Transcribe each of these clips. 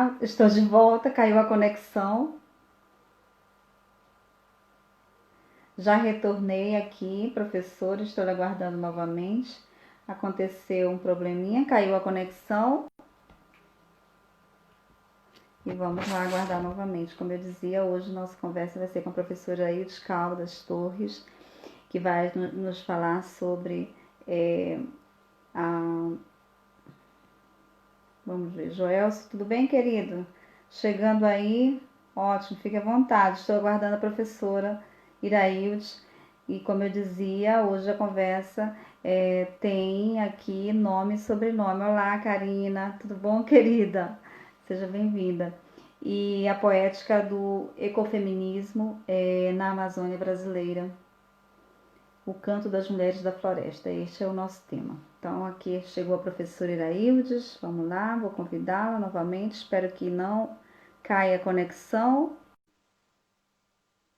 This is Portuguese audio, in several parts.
Olá, estou de volta, caiu a conexão. Já retornei aqui, professora, estou aguardando novamente. Aconteceu um probleminha, caiu a conexão. E vamos lá aguardar novamente. Como eu dizia, hoje nossa conversa vai ser com a professora Aildes Caldas Torres, que vai nos falar sobre a... Vamos ver, Joelso, tudo bem, querido? Chegando aí, ótimo, fique à vontade. Estou aguardando a professora Iraildes. E como eu dizia, hoje a conversa tem aqui nome e sobrenome. Olá, Karina, tudo bom, querida? Seja bem-vinda. E a poética do ecofeminismo na Amazônia brasileira. O canto das mulheres da floresta. Este é o nosso tema. Então, aqui chegou a professora Iraildes. Vamos lá, vou convidá-la novamente. Espero que não caia a conexão.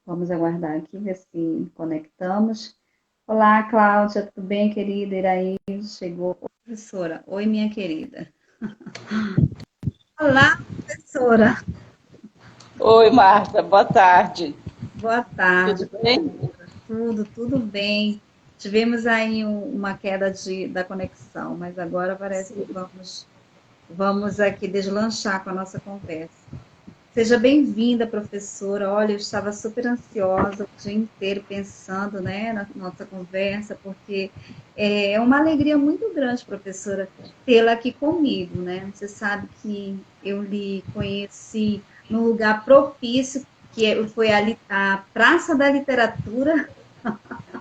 Vamos aguardar aqui, ver se conectamos. Olá, Cláudia, tudo bem, querida? Iraildes chegou. Oi, professora. Oi, minha querida. Olá, professora. Oi, Marta, boa tarde. Boa tarde, Tudo bem? professora. Tudo bem. Tivemos aí uma queda da conexão, mas agora parece que Sim. vamos aqui deslanchar com a nossa conversa. Seja bem-vinda, professora. Olha, eu estava super ansiosa o dia inteiro pensando, né, na nossa conversa, porque é uma alegria muito grande, professora, tê-la aqui comigo, né? Você sabe que eu lhe conheci num lugar propício, foi a Praça da Literatura.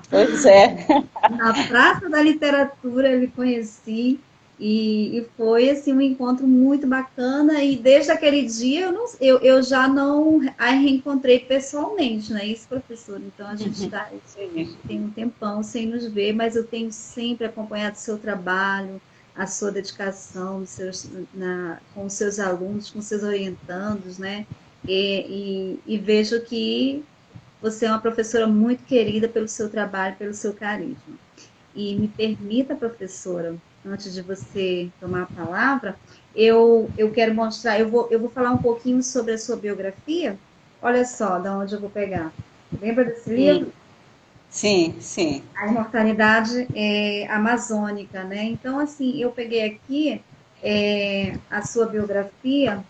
Pois é. Na Praça da Literatura eu lhe conheci e foi assim um encontro muito bacana e desde aquele dia eu já não a reencontrei pessoalmente, não é isso, professor? Então a gente Sim. tem um tempão sem nos ver, mas eu tenho sempre acompanhado o seu trabalho, a sua dedicação com os seus alunos, com os seus orientandos, né? E vejo que você é uma professora muito querida pelo seu trabalho, pelo seu carisma. E me permita, professora, antes de você tomar a palavra, eu quero mostrar, eu vou falar um pouquinho sobre a sua biografia. Olha só, de onde eu vou pegar. Lembra desse livro? Sim, sim. A Imortalidade Amazônica, né? Então, assim, eu peguei aqui a sua biografia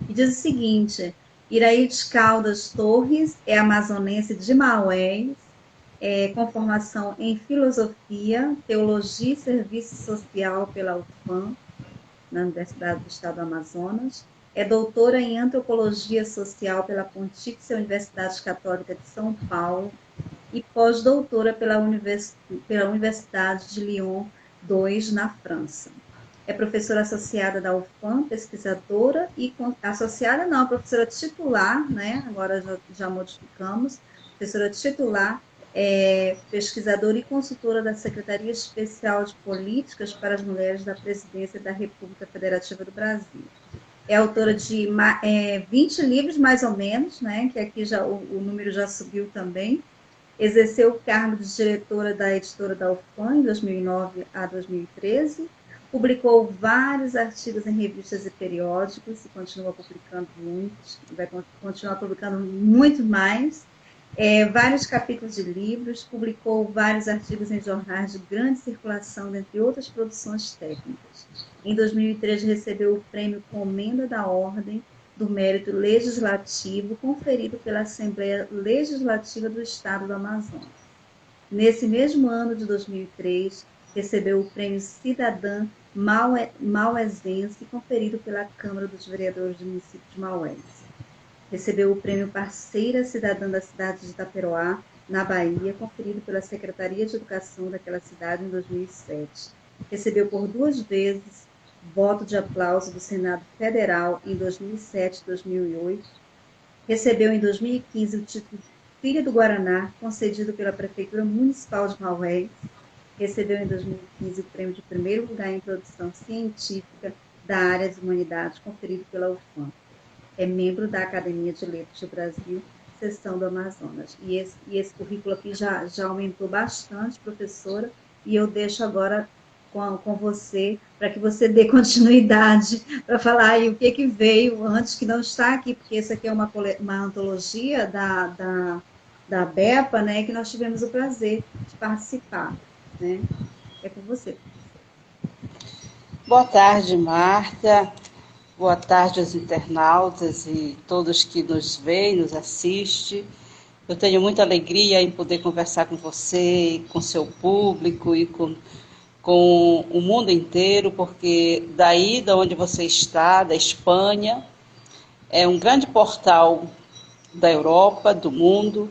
e diz o seguinte: Iraídes Caldas Torres é amazonense de Maués, com formação em filosofia, teologia e serviço social pela UFAM, na Universidade do Estado do Amazonas. É doutora em antropologia social pela Pontifícia Universidade Católica de São Paulo e pós-doutora pela Universidade de Lyon 2, na França. É professora associada da UFAM, pesquisadora e associada não, professora titular, né? Agora já modificamos, professora titular, pesquisadora e consultora da Secretaria Especial de Políticas para as Mulheres da Presidência da República Federativa do Brasil. É autora de 20 livros, mais ou menos, né? Que aqui já o número já subiu também. Exerceu o cargo de diretora da editora da UFAM em 2009 a 2013. Publicou vários artigos em revistas e periódicos e continua publicando muitos, vai continuar publicando muito mais. Vários capítulos de livros, publicou vários artigos em jornais de grande circulação, dentre outras produções técnicas. Em 2013, recebeu o prêmio Comenda da Ordem do Mérito Legislativo, conferido pela Assembleia Legislativa do Estado do Amazonas. Nesse mesmo ano de 2003, recebeu o prêmio Cidadã Mauésense, conferido pela Câmara dos Vereadores do município de Maués. Recebeu o prêmio Parceira Cidadã da cidade de Itaperoá, na Bahia, conferido pela Secretaria de Educação daquela cidade em 2007. Recebeu por 2 vezes voto de aplauso do Senado Federal em 2007 e 2008. Recebeu em 2015 o título de Filha do Guaraná, concedido pela Prefeitura Municipal de Maués. Recebeu em 2015 o prêmio de primeiro lugar em produção científica da área de humanidades, conferido pela UFAM. É membro da Academia de Letras do Brasil, seção do Amazonas. E esse currículo aqui já aumentou bastante, professora, e eu deixo agora com você, para que você dê continuidade, para falar aí o que veio antes, que não está aqui, porque essa aqui é uma antologia da BEPA, né, que nós tivemos o prazer de participar, né? É com você. Boa tarde, Marta. Boa tarde aos internautas e todos que nos veem, nos assistem. Eu tenho muita alegria em poder conversar com você, com seu público e com o mundo inteiro, porque daí, da onde você está, da Espanha, é um grande portal da Europa, do mundo,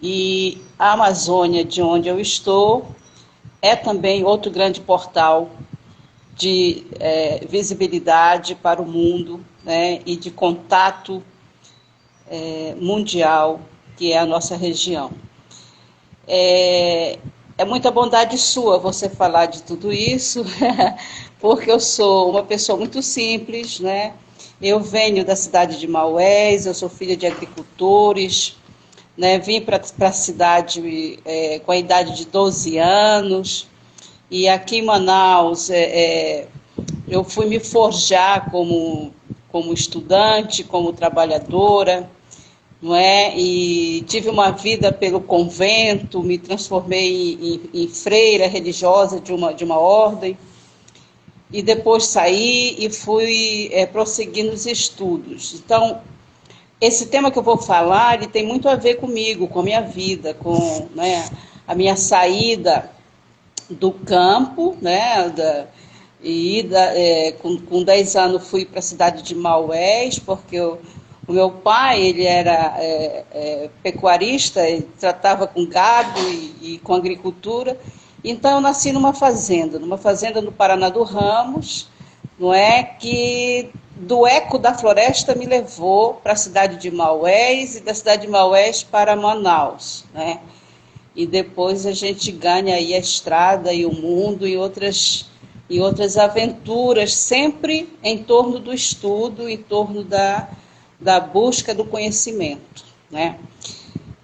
e a Amazônia, de onde eu estou, é também outro grande portal de visibilidade para o mundo, né, e de contato mundial, que é a nossa região. É muita bondade sua você falar de tudo isso, porque eu sou uma pessoa muito simples, né? Eu venho da cidade de Maués, eu sou filha de agricultores, né? Vim para a cidade com a idade de 12 anos, e aqui em Manaus eu fui me forjar como estudante, como trabalhadora, não é? E tive uma vida pelo convento, me transformei em freira religiosa de uma ordem, e depois saí e fui prosseguir nos estudos. Então, esse tema que eu vou falar, ele tem muito a ver comigo, com a minha vida, com, né, a minha saída do campo, né, com 10 anos fui para a cidade de Maués, porque o meu pai, ele era pecuarista, ele tratava com gado e com agricultura. Então, eu nasci numa fazenda no Paraná do Ramos, não é? Que do eco da floresta me levou para a cidade de Maués e da cidade de Maués para Manaus, né? E depois a gente ganha aí a estrada e o mundo e outras aventuras, sempre em torno do estudo, em torno da busca do conhecimento, né?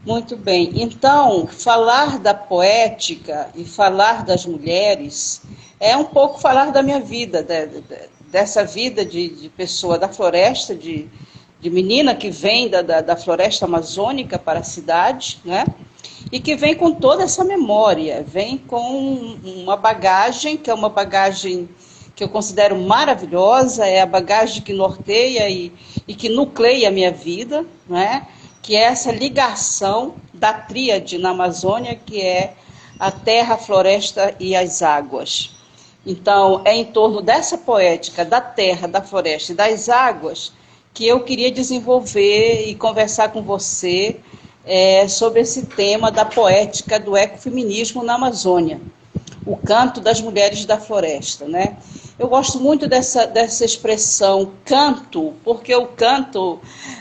Muito bem. Então, falar da poética e falar das mulheres é um pouco falar da minha vida, dessa vida de pessoa da floresta, de menina que vem da floresta amazônica para a cidade, né? E que vem com toda essa memória, vem com uma bagagem, que é uma bagagem que eu considero maravilhosa, é a bagagem que norteia e que nucleia a minha vida, né? Que é essa ligação da tríade na Amazônia, que é a terra, a floresta e as águas. Então, é em torno dessa poética da terra, da floresta e das águas que eu queria desenvolver e conversar com você sobre esse tema da poética do ecofeminismo na Amazônia, o canto das mulheres da floresta, né? Eu gosto muito dessa expressão canto, porque o canto,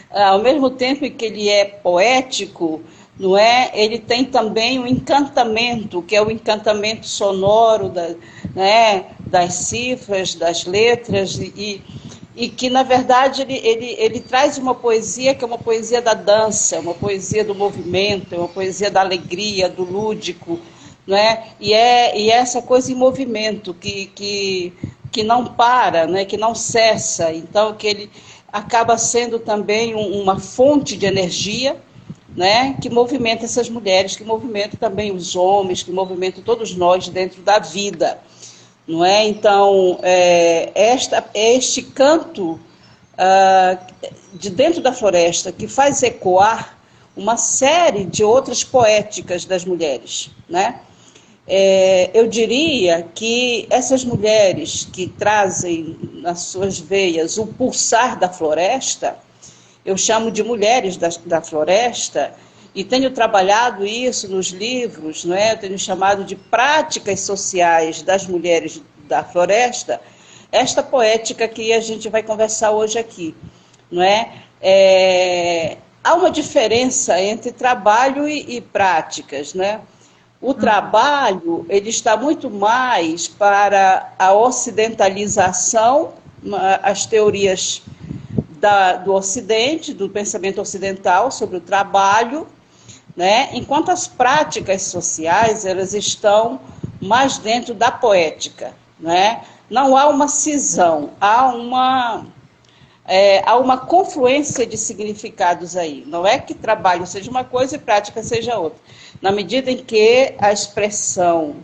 ao mesmo tempo que ele é poético, não é? Ele tem também um encantamento, que é o encantamento sonoro né, das cifras, das letras, e que, na verdade, ele traz uma poesia que é uma poesia da dança, uma poesia do movimento, uma poesia da alegria, do lúdico, não é? E é essa coisa em movimento que não para, né? Que não cessa, então que ele acaba sendo também uma fonte de energia, né? Que movimenta essas mulheres, que movimenta também os homens, que movimenta todos nós dentro da vida. Não é? Então, este canto de dentro da floresta que faz ecoar uma série de outras poéticas das mulheres, né? Eu diria que essas mulheres que trazem nas suas veias o pulsar da floresta, eu chamo de mulheres da floresta, e tenho trabalhado isso nos livros, não é? Eu tenho chamado de práticas sociais das mulheres da floresta, esta poética que a gente vai conversar hoje aqui, não é? Há uma diferença entre trabalho e práticas, né? O trabalho, ele está muito mais para a ocidentalização, as teorias do Ocidente, do pensamento ocidental sobre o trabalho, né? Enquanto as práticas sociais, elas estão mais dentro da poética, né? Não há uma cisão, há uma confluência de significados aí. Não é que trabalho seja uma coisa e prática seja outra. Na medida em que a expressão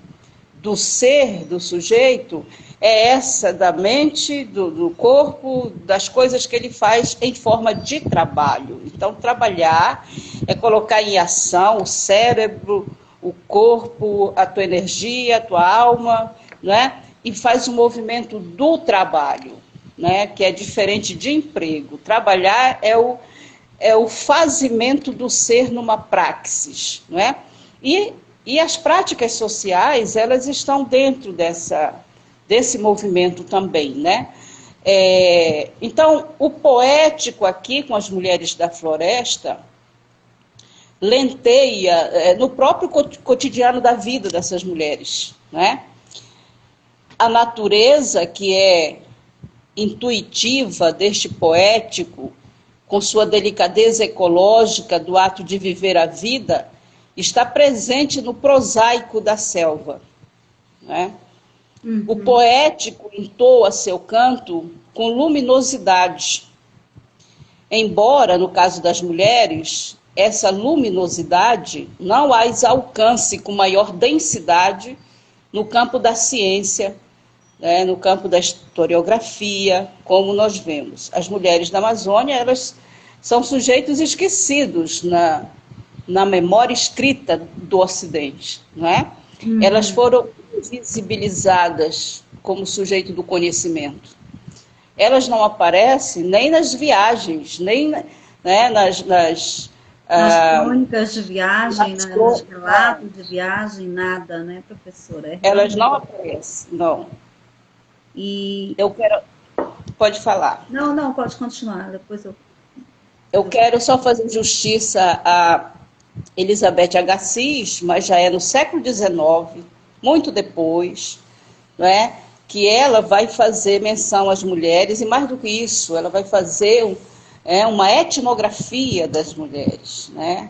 do ser, do sujeito, é essa da mente, do corpo, das coisas que ele faz em forma de trabalho. Então, trabalhar é colocar em ação o cérebro, o corpo, a tua energia, a tua alma, né? E faz o movimento do trabalho, né? Que é diferente de emprego. Trabalhar é o fazimento do ser numa praxis, não é? E as práticas sociais, elas estão dentro desse movimento também, né? Então, o poético aqui, com as mulheres da floresta, lenteia no próprio cotidiano da vida dessas mulheres, né? A natureza, que é intuitiva deste poético, com sua delicadeza ecológica do ato de viver a vida, está presente no prosaico da selva, né? Uhum. O poético entoa seu canto com luminosidade, embora, no caso das mulheres, essa luminosidade não as alcance com maior densidade no campo da ciência, né, no campo da historiografia, como nós vemos. As mulheres da Amazônia, elas são sujeitos esquecidos na memória escrita do Ocidente, não é? Uhum. Elas foram visibilizadas como sujeito do conhecimento. Elas não aparecem nem nas viagens, nem, né, nas crônicas de viagem, nos relatos de viagem, nada, né, professora? Elas não aparecem, não. E eu quero... Pode falar. Não, pode continuar, depois eu quero só fazer justiça a Elizabeth Agassiz, mas já é no século XIX, muito depois, né, que ela vai fazer menção às mulheres, e mais do que isso, ela vai fazer uma etnografia das mulheres, né?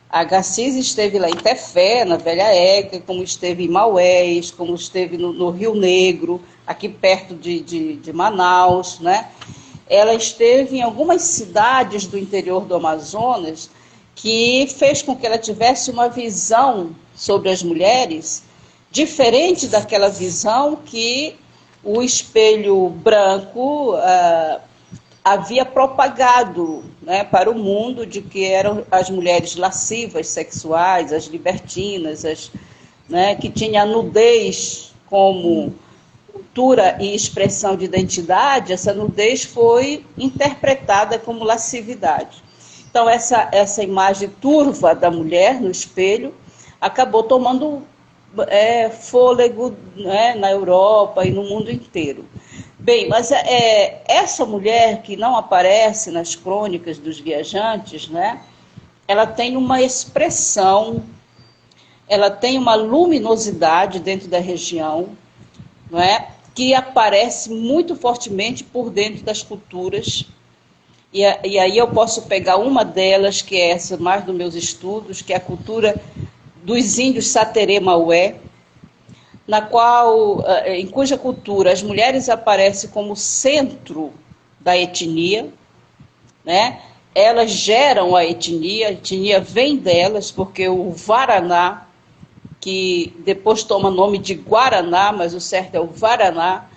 A Agassiz esteve lá em Tefé, na Velha Éca, como esteve em Maués, como esteve no Rio Negro, aqui perto de Manaus, né? Ela esteve em algumas cidades do interior do Amazonas, que fez com que ela tivesse uma visão sobre as mulheres diferente daquela visão que o espelho branco havia propagado, né, para o mundo, de que eram as mulheres lascivas, sexuais, as libertinas, né, que tinha a nudez como cultura e expressão de identidade. Essa nudez foi interpretada como lascividade. Então, essa imagem turva da mulher no espelho acabou tomando fôlego, né, na Europa e no mundo inteiro. Bem, mas essa mulher que não aparece nas crônicas dos viajantes, né, ela tem uma expressão, ela tem uma luminosidade dentro da região, não é, que aparece muito fortemente por dentro das culturas. E aí eu posso pegar uma delas, que é essa mais dos meus estudos, que é a cultura dos índios Saterê-Maué, em cuja cultura as mulheres aparecem como centro da etnia, né? Elas geram a etnia vem delas, porque o Varaná, que depois toma nome de Guaraná, mas o certo é o Varaná,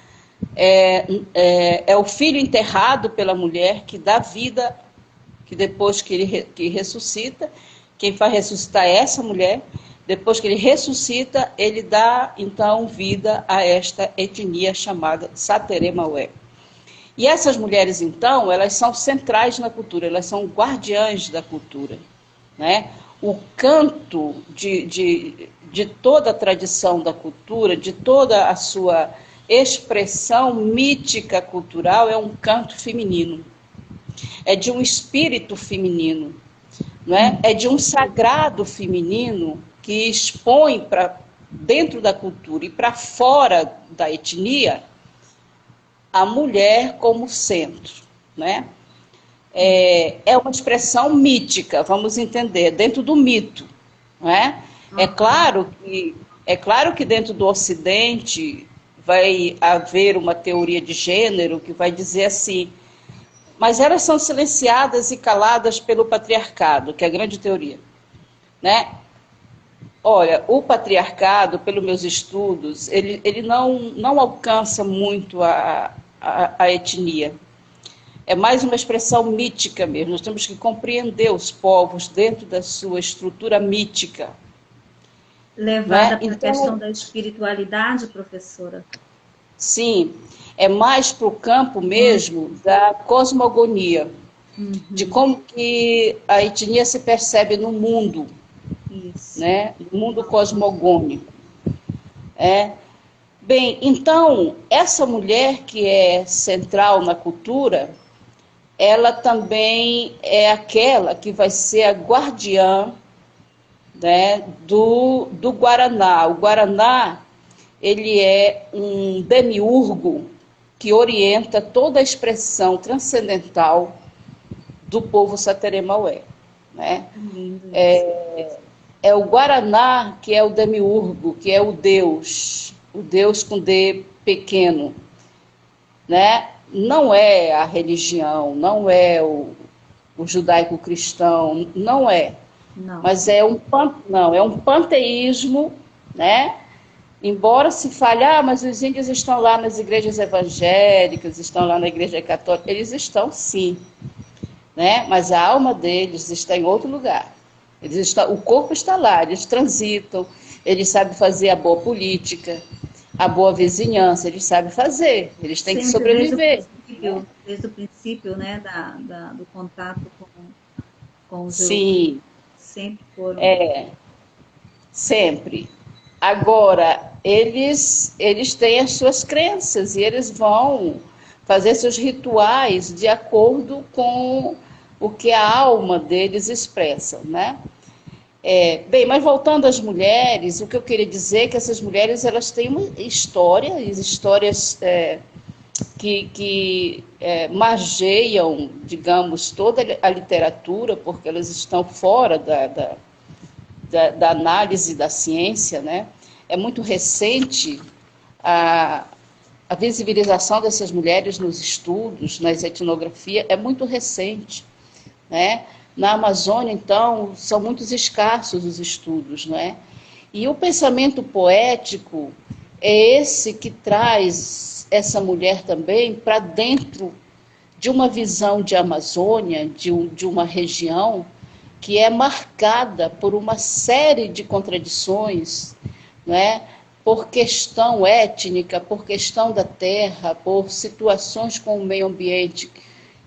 é o filho enterrado pela mulher que dá vida, que depois que ele ressuscita, quem faz ressuscitar é essa mulher. Depois que ele ressuscita, ele dá, então, vida a esta etnia chamada Saterê-Maué. E essas mulheres, então, elas são centrais na cultura, elas são guardiãs da cultura, né? O canto de toda a tradição da cultura, de toda a sua expressão mítica cultural, é um canto feminino, é de um espírito feminino, não é? É de um sagrado feminino que expõe para dentro da cultura e para fora da etnia a mulher como centro, né? É uma expressão mítica, vamos entender, dentro do mito, não é? É claro que dentro do Ocidente vai haver uma teoria de gênero que vai dizer assim, mas elas são silenciadas e caladas pelo patriarcado, que é a grande teoria, né? Olha, o patriarcado, pelos meus estudos, ele não alcança muito a etnia. É mais uma expressão mítica mesmo. Nós temos que compreender os povos dentro da sua estrutura mítica. Levada Né? para a questão da espiritualidade, professora? Sim, é mais para o campo mesmo da cosmogonia, de como que a etnia se percebe no mundo, né? No mundo cosmogônico. Bem, então, essa mulher que é central na cultura, ela também é aquela que vai ser a guardiã, né, do Guaraná. O Guaraná, ele é um demiurgo que orienta toda a expressão transcendental do povo Sateré-Maué, né? É o Guaraná que é o demiurgo, que é o Deus com D pequeno, né? Não é a religião, não é o judaico-cristão, não é. Não. Mas é um panteísmo, né? Embora se fale, mas os índios estão lá nas igrejas evangélicas, estão lá na igreja católica, eles estão sim, né? Mas a alma deles está em outro lugar. O corpo está lá, eles transitam, eles sabem fazer a boa política, a boa vizinhança, eles sabem fazer, eles têm que sobreviver. Desde o princípio, né, do contato com os Sim. Sempre foram. Sempre. Agora, eles têm as suas crenças e eles vão fazer seus rituais de acordo com o que a alma deles expressa, né? Bem, mas voltando às mulheres, o que eu queria dizer é que essas mulheres, elas têm uma história, histórias que margeiam, digamos, toda a literatura, porque elas estão fora da análise da ciência, né? É muito recente a visibilização dessas mulheres nos estudos, nas etnografias, é muito recente, né? Na Amazônia, então, são muito escassos os estudos, né? E o pensamento poético é esse que traz essa mulher também para dentro de uma visão de Amazônia, de uma região que é marcada por uma série de contradições, né? Por questão étnica, por questão da terra, por situações com o meio ambiente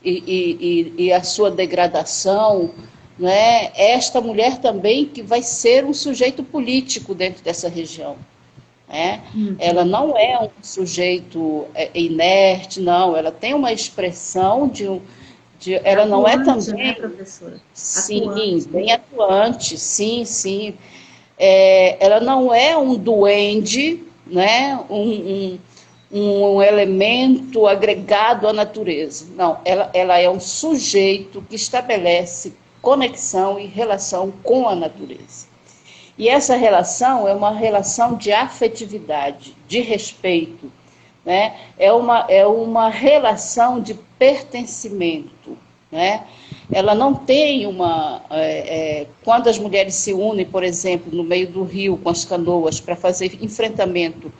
e a sua degradação, né? Esta mulher também que vai ser um sujeito político dentro dessa região. Né? Ela não é um sujeito inerte, não, ela tem uma expressão ela atuante, não é também, né, professora? Sim, atuante. Bem atuante, sim. Ela não é um duende, né? Um elemento agregado à natureza. Não, ela é um sujeito que estabelece conexão e relação com a natureza. E essa relação é uma relação de afetividade, de respeito, né? É uma relação de pertencimento, né? Ela não tem quando as mulheres se unem, por exemplo, no meio do rio com as canoas para fazer enfrentamento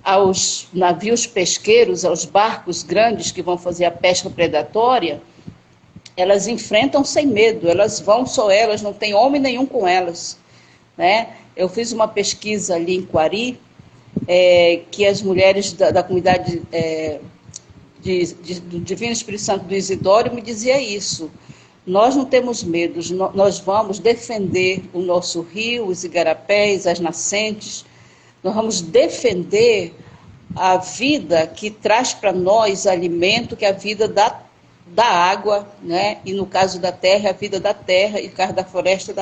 aos navios pesqueiros, aos barcos grandes que vão fazer a pesca predatória, elas enfrentam sem medo, elas vão só elas, não tem homem nenhum com elas, né? Eu fiz uma pesquisa ali em Quari, que as mulheres da comunidade do Divino Espírito Santo do Isidório me dizia isso. Nós não temos medo, nós vamos defender o nosso rio, os igarapés, as nascentes, nós vamos defender a vida que traz para nós alimento, que é a vida da água, né? E no caso da terra, a vida da terra, e no caso da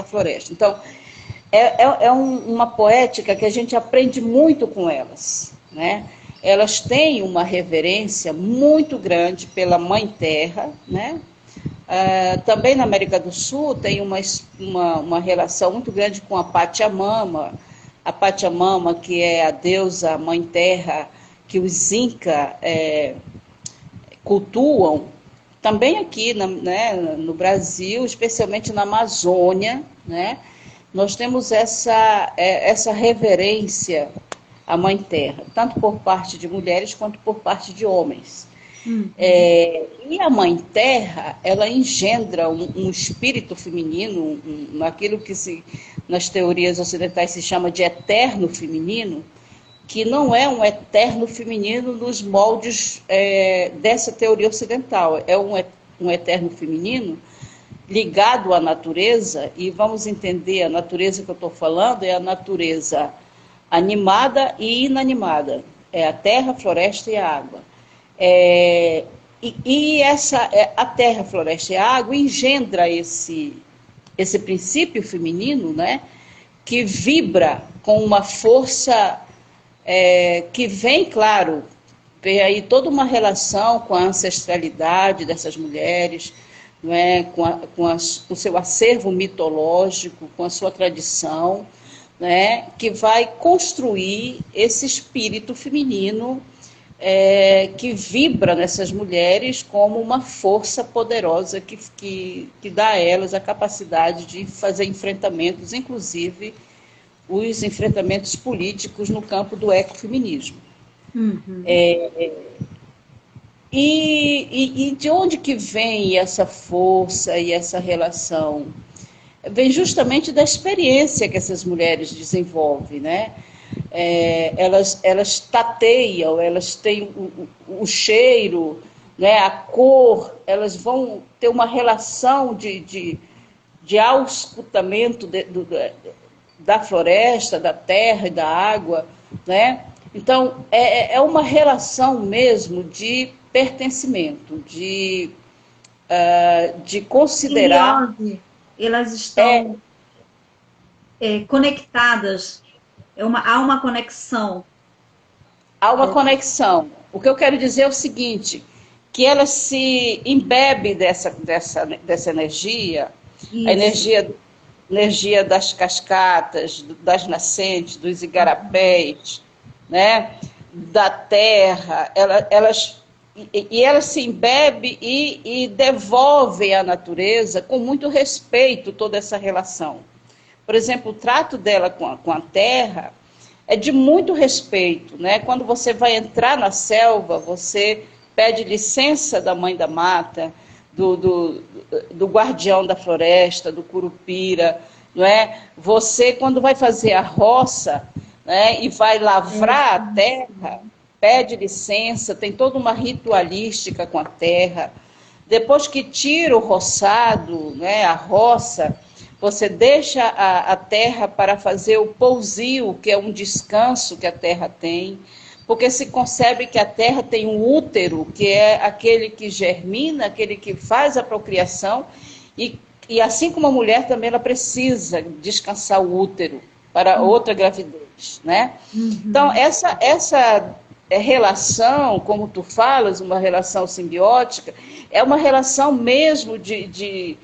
floresta. Então, uma poética que a gente aprende muito com elas, né? Elas têm uma reverência muito grande pela Mãe Terra, né? Também na América do Sul tem uma relação muito grande com a Pachamama, que é a deusa Mãe Terra, que os Inca cultuam, também aqui né, no Brasil, especialmente na Amazônia, né, nós temos essa reverência à Mãe Terra, tanto por parte de mulheres quanto por parte de homens. E a Mãe Terra, ela engendra um espírito feminino, naquilo que nas teorias ocidentais se chama de eterno feminino, que não é um eterno feminino nos moldes dessa teoria ocidental, é um eterno feminino ligado à natureza, e vamos entender a natureza que eu estou falando, é a natureza animada e inanimada, é a terra, a floresta e a água. A terra, a floresta e a água engendra esse princípio feminino, né, que vibra com uma força que vem, claro, tem aí toda uma relação com a ancestralidade dessas mulheres, não é? com o seu acervo mitológico, com a sua tradição, né? Que vai construir esse espírito feminino que vibra nessas mulheres como uma força poderosa que dá a elas a capacidade de fazer enfrentamentos, inclusive os enfrentamentos políticos no campo do ecofeminismo. E de onde que vem essa força e essa relação? Vem justamente da experiência que essas mulheres desenvolvem, né? Elas tateiam, elas têm o cheiro, né? A cor, elas vão ter uma relação de auscultamento da floresta, da terra e da água, né? Então, é uma relação mesmo de pertencimento, de considerar... Simbiose. Elas estão conectadas, há uma conexão. Há uma conexão. O que eu quero dizer é o seguinte, que elas se embebem dessa energia, isso. A energia das cascatas, das nascentes, dos igarapés, né, da terra, elas se embebem e devolvem à natureza com muito respeito toda essa relação. Por exemplo, o trato dela com a terra é de muito respeito, né? Quando você vai entrar na selva, você pede licença da mãe da mata, do guardião da floresta, do curupira, não é? Você, quando vai fazer a roça, né, e vai lavrar a terra, pede licença, tem toda uma ritualística com a terra. Depois que tira o roçado, né, a roça, você deixa a terra para fazer o pousio, que é um descanso que a terra tem, porque se concebe que a terra tem um útero, que é aquele que germina, aquele que faz a procriação, e assim como a mulher também ela precisa descansar o útero para outra gravidez, né? Então, essa relação, como tu falas, uma relação simbiótica, é uma relação mesmo de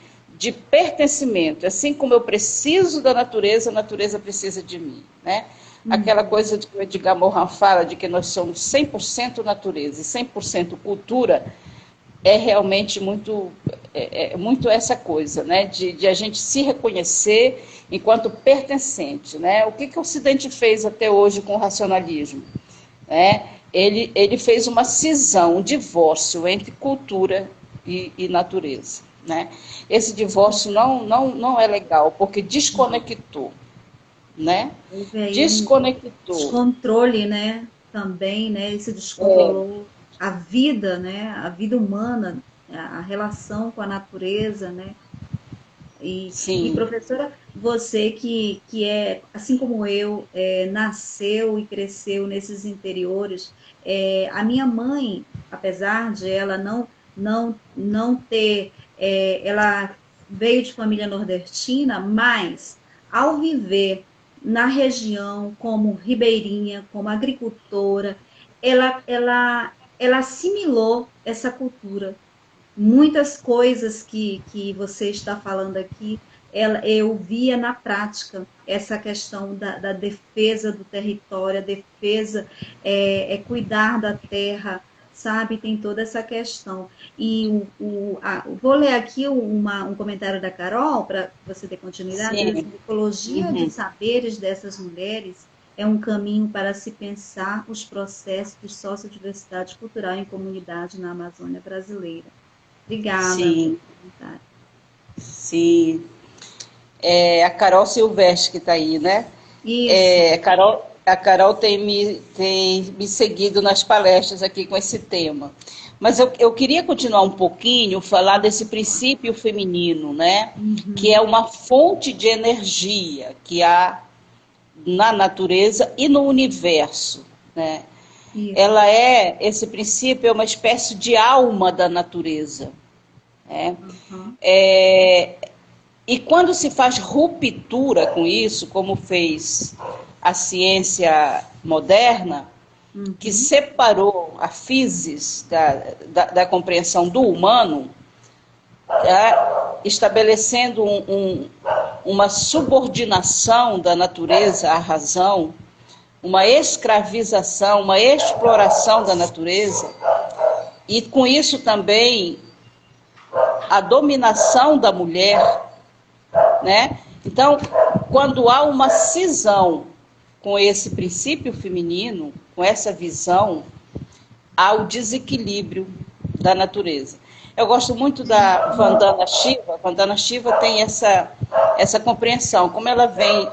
pertencimento. Assim como eu preciso da natureza, a natureza precisa de mim, né? Aquela coisa que o Edgar Morin fala, de que nós somos 100% natureza e 100% cultura, é realmente muito essa coisa, né? De a gente se reconhecer enquanto pertencente, né? O que o Ocidente fez até hoje com o racionalismo? Né? Ele fez uma cisão, um divórcio entre cultura e natureza, né? Esse divórcio não é legal, porque desconectou, né? Desconectou. Descontrole, né? Também, né? Esse descontrolou a vida, né? A vida humana, a relação com a natureza, né? E professora, você que é, assim como eu, nasceu e cresceu nesses interiores, a minha mãe, apesar de ela não ter, ela veio de família nordestina, mas ao viver na região como ribeirinha, como agricultora, ela assimilou essa cultura. Muitas coisas que você está falando aqui eu via na prática essa questão da defesa do território, a defesa, cuidar da terra, sabe? Tem toda essa questão. E vou ler aqui um comentário da Carol, para você ter continuidade. Sim. A ecologia de saberes dessas mulheres é um caminho para se pensar os processos de sociodiversidade cultural em comunidade na Amazônia brasileira. Obrigada. Sim. Sim. A Carol Silvestre que está aí, né? Isso. A Carol tem me seguido nas palestras aqui com esse tema. Mas eu queria continuar um pouquinho, falar desse princípio feminino, né? Uhum. Que é uma fonte de energia que há na natureza e no universo, né? Esse princípio é uma espécie de alma da natureza, né? Uhum. E quando se faz ruptura com isso, como fez a ciência moderna, que separou a physis da compreensão do humano, estabelecendo uma subordinação da natureza à razão, uma escravização, uma exploração da natureza, e com isso também a dominação da mulher, né? Então, quando há uma cisão com esse princípio feminino, com essa visão, há o desequilíbrio da natureza. Eu gosto muito da Vandana Shiva. Vandana Shiva tem essa compreensão, como ela vem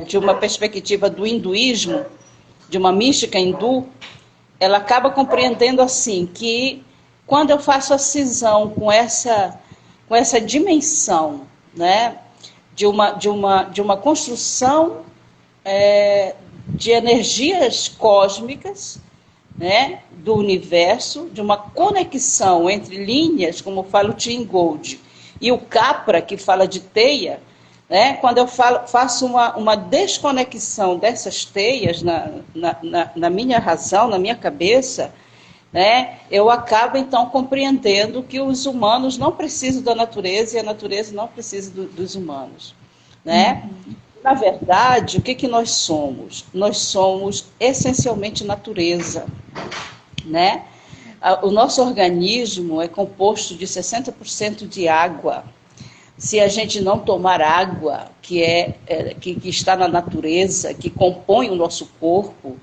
de uma perspectiva do hinduísmo, de uma mística hindu, ela acaba compreendendo assim, que quando eu faço a cisão com essa dimensão, né, de uma construção de energias cósmicas, né, do universo, de uma conexão entre linhas, como fala o Tim Gold, e o Capra, que fala de teia, né, quando eu faço uma desconexão dessas teias na minha razão, na minha cabeça, né, eu acabo, então, compreendendo que os humanos não precisam da natureza e a natureza não precisa dos humanos, né? Na verdade, o que nós somos? Nós somos, essencialmente, natureza, né? O nosso organismo é composto de 60% de água. Se a gente não tomar água, que está na natureza, que compõe o nosso corpo,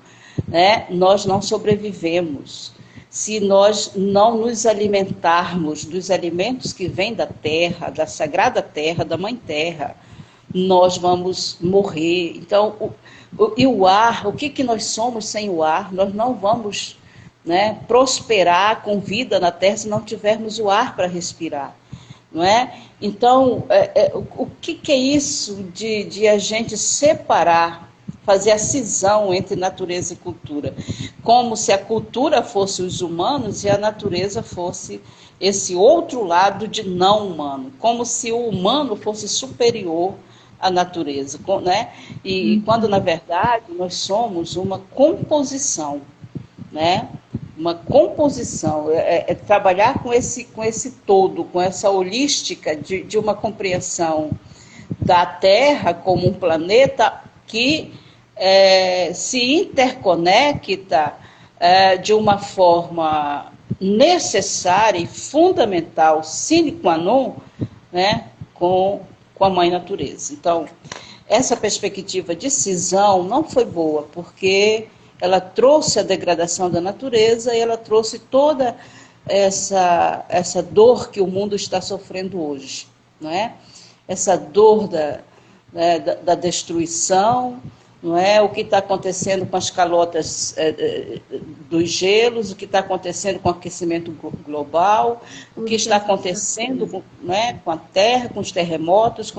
né, nós não sobrevivemos. Se nós não nos alimentarmos dos alimentos que vêm da terra, da sagrada terra, da mãe terra, nós vamos morrer. Então, e o ar, o que nós somos sem o ar? Nós não vamos, né, prosperar com vida na terra se não tivermos o ar para respirar, não é? Então, o que é isso de a gente separar, fazer a cisão entre natureza e cultura? Como se a cultura fosse os humanos e a natureza fosse esse outro lado de não humano. Como se o humano fosse superior à natureza, né? E quando, na verdade, nós somos uma composição, né? Uma composição, trabalhar com esse todo, com essa holística de uma compreensão da Terra como um planeta que se interconecta de uma forma necessária e fundamental, sine qua non, né, com a Mãe Natureza. Então, essa perspectiva de cisão não foi boa, porque ela trouxe a degradação da natureza e ela trouxe toda essa dor que o mundo está sofrendo hoje, não é? Essa dor da destruição, não é? O que está acontecendo com as calotas dos gelos, o que está acontecendo com o aquecimento global, o que está acontecendo com a Terra, com os terremotos,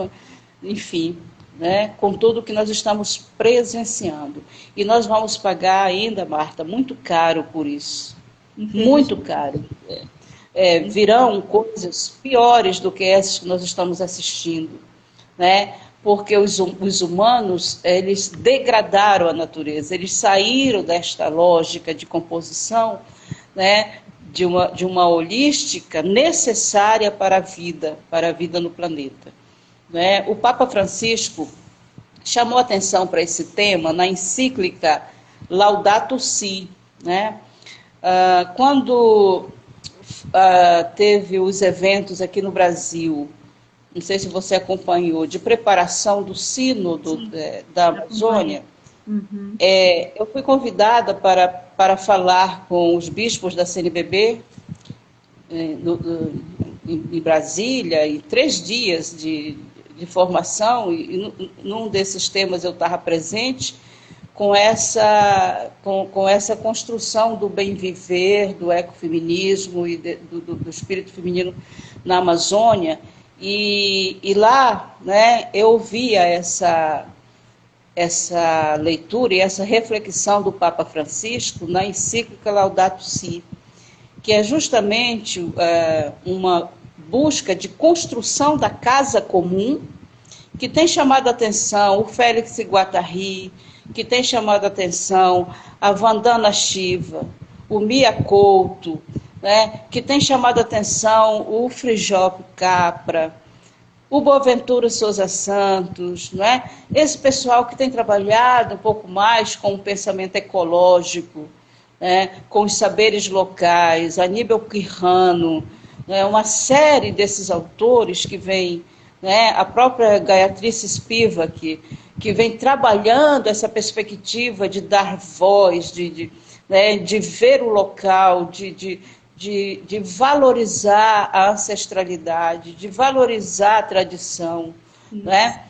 enfim, né, com tudo que nós estamos presenciando. E nós vamos pagar ainda, Marta, muito caro por isso. Muito caro. Virão coisas piores do que essas que nós estamos assistindo, né? Porque os humanos, eles degradaram a natureza, eles saíram desta lógica de composição, né, de uma holística necessária para a vida no planeta. Né? O Papa Francisco chamou atenção para esse tema na encíclica Laudato Si, né? Quando teve os eventos aqui no Brasil, não sei se você acompanhou, de preparação do sínodo da Amazônia, eu fui convidada para falar com os bispos da CNBB em Brasília, em 3 dias de formação, e num desses temas eu estava presente, com essa construção do bem viver, do ecofeminismo e do espírito feminino na Amazônia, e lá, né, eu ouvia essa leitura e essa reflexão do Papa Francisco na encíclica Laudato Si, que é justamente uma busca de construção da casa comum, que tem chamado a atenção o Félix Guattari, que tem chamado a atenção a Vandana Shiva, o Mia Couto, né, que tem chamado a atenção o Frijop Capra, o Boaventura Souza Santos, né, esse pessoal que tem trabalhado um pouco mais com o pensamento ecológico, né, com os saberes locais, Aníbal Quirrano, né, uma série desses autores que vem, né, a própria Gayathri Spivak, que vem trabalhando essa perspectiva de dar voz, né, de ver o local, de valorizar a ancestralidade, de valorizar a tradição, né,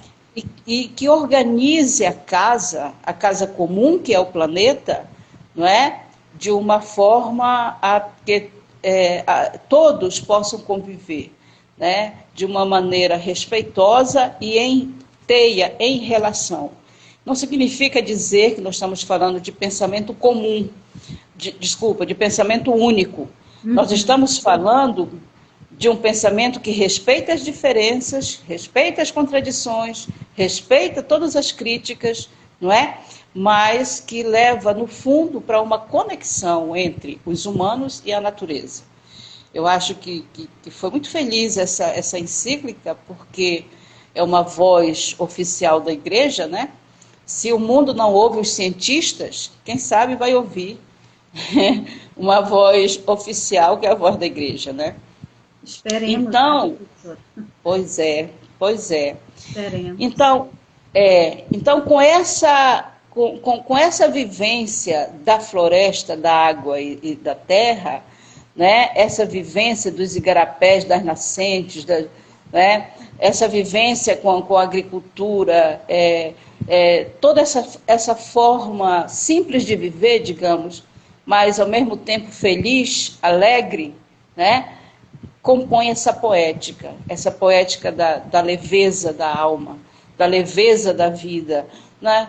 e que organize a casa comum, que é o planeta, não é, de uma forma a que todos possam conviver, né, de uma maneira respeitosa e em teia, em relação. Não significa dizer que nós estamos falando de pensamento comum, de pensamento único. Nós estamos falando de um pensamento que respeita as diferenças, respeita as contradições, respeita todas as críticas, não é? Mas que leva, no fundo, para uma conexão entre os humanos e a natureza. Eu acho que foi muito feliz essa encíclica, porque é uma voz oficial da Igreja, né? Se o mundo não ouve os cientistas, quem sabe vai ouvir uma voz oficial, que é a voz da Igreja, né? Esperemos. Então, pois é. Esperemos. Então com essa vivência da floresta, da água e da terra, né? Essa vivência dos igarapés, das nascentes, né? Essa vivência com a agricultura, toda essa forma simples de viver, digamos, mas ao mesmo tempo feliz, alegre, né, compõe essa poética da leveza da alma, da leveza da vida. Né?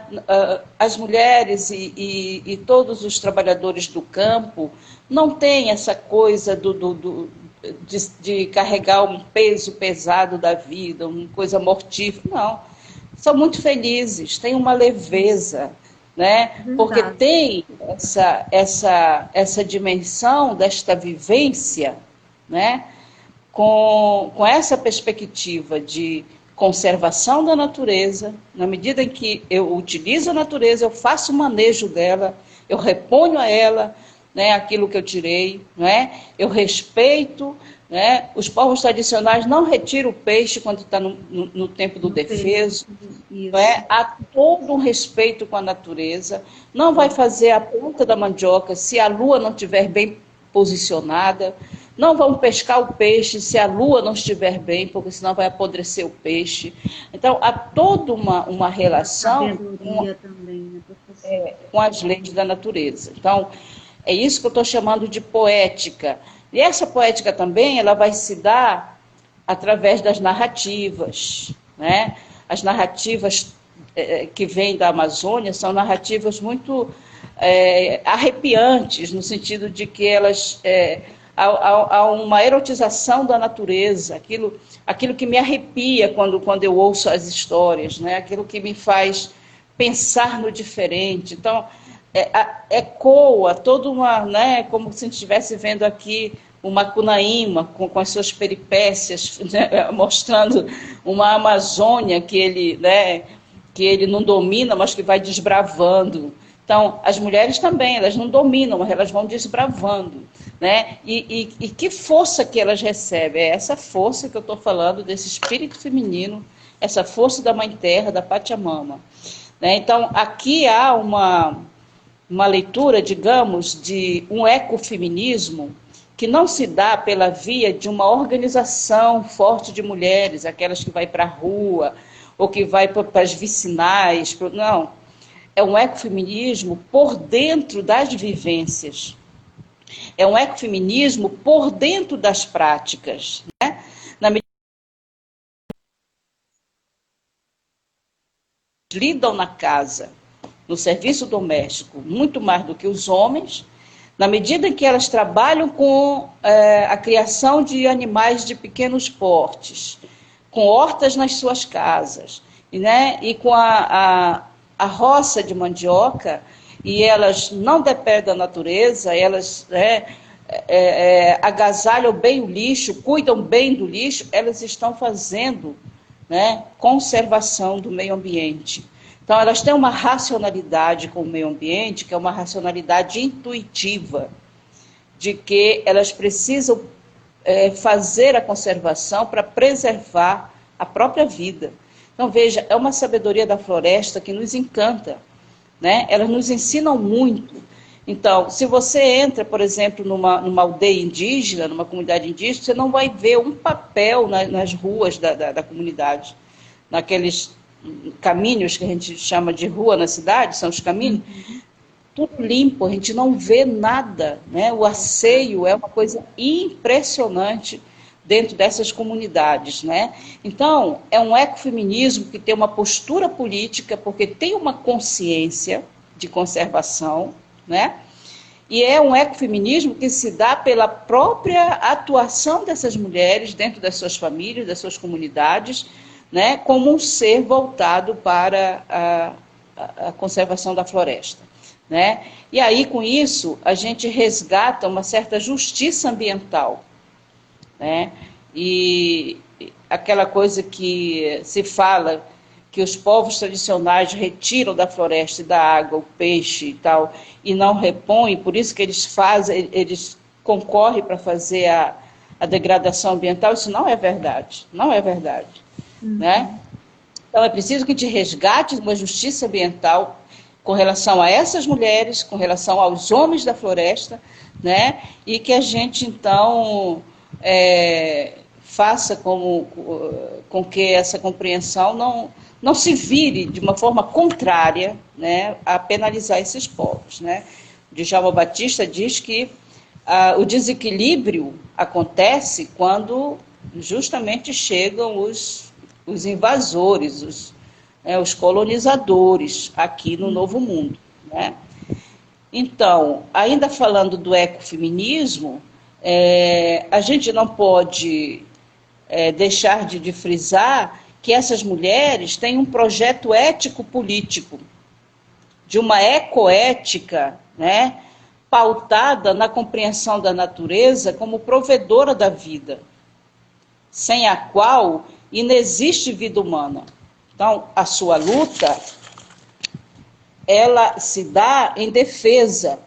As mulheres e todos os trabalhadores do campo não têm essa coisa de carregar um peso pesado da vida, uma coisa mortífera, não. São muito felizes, têm uma leveza, né? Porque tem essa dimensão desta vivência, né? Com essa perspectiva de conservação da natureza. Na medida em que eu utilizo a natureza, eu faço o manejo dela, eu reponho a ela, né, aquilo que eu tirei, né? Eu respeito, né? Os povos tradicionais não retiram o peixe quando está no tempo do defeso, né? Há todo um respeito com a natureza, não vai fazer a ponta da mandioca se a lua não estiver bem posicionada, não vão pescar o peixe se a lua não estiver bem, porque senão vai apodrecer o peixe. Então, há toda uma relação também, né, com as leis da natureza. Então, é isso que eu estou chamando de poética. E essa poética também, ela vai se dar através das narrativas, né? As narrativas que vêm da Amazônia são narrativas muito arrepiantes, no sentido de que elas há uma erotização da natureza, aquilo que me arrepia quando eu ouço as histórias, né? Aquilo que me faz pensar no diferente. Então, ecoa toda uma, né, como se a gente estivesse vendo aqui o Macunaíma com as suas peripécias, né, mostrando uma Amazônia que ele não domina, mas que vai desbravando. Então, as mulheres também, elas não dominam, mas elas vão desbravando. Né? E que força que elas recebem? É essa força que eu estou falando, desse espírito feminino, essa força da Mãe Terra, da Pachamama. Né? Então, aqui há uma leitura, digamos, de um ecofeminismo que não se dá pela via de uma organização forte de mulheres, aquelas que vai para a rua, ou que vai para as vicinais. Não, é um ecofeminismo por dentro das vivências. É um ecofeminismo por dentro das práticas. Né? Na medida que lidam na casa, no serviço doméstico, muito mais do que os homens, na medida em que elas trabalham com a criação de animais de pequenos portes, com hortas nas suas casas, né? E com a roça de mandioca, e elas não dependem da natureza, elas agasalham bem o lixo, cuidam bem do lixo, elas estão fazendo, né, conservação do meio ambiente. Então, elas têm uma racionalidade com o meio ambiente, que é uma racionalidade intuitiva, de que elas precisam fazer a conservação para preservar a própria vida. Então, veja, é uma sabedoria da floresta que nos encanta, né? Elas nos ensinam muito. Então, se você entra, por exemplo, numa aldeia indígena, numa comunidade indígena, você não vai ver um papel nas ruas da comunidade, naqueles caminhos que a gente chama de rua na cidade, são os caminhos, tudo limpo, a gente não vê nada, né? O asseio é uma coisa impressionante dentro dessas comunidades, né? Então, é um ecofeminismo que tem uma postura política, porque tem uma consciência de conservação, né? E é um ecofeminismo que se dá pela própria atuação dessas mulheres dentro das suas famílias, das suas comunidades, né? Como um ser voltado para a conservação da floresta. Né? E aí, com isso, a gente resgata uma certa justiça ambiental. Né? E aquela coisa que se fala que os povos tradicionais retiram da floresta e da água o peixe e tal, e não repõem, por isso que eles concorrem para fazer a degradação ambiental, isso não é verdade, não é verdade. Né? Então é preciso que a gente resgate uma justiça ambiental com relação a essas mulheres, com relação aos homens da floresta, né? E que a gente, então, faça com que essa compreensão não se vire de uma forma contrária, né, a penalizar esses povos. Né? Djalma Batista diz que o desequilíbrio acontece quando justamente chegam os invasores, os colonizadores aqui no Novo Mundo. Né? Então, ainda falando do ecofeminismo, a gente não pode deixar de frisar que essas mulheres têm um projeto ético-político, de uma ecoética, né, pautada na compreensão da natureza como provedora da vida, sem a qual inexiste vida humana. Então, a sua luta, ela se dá em defesa,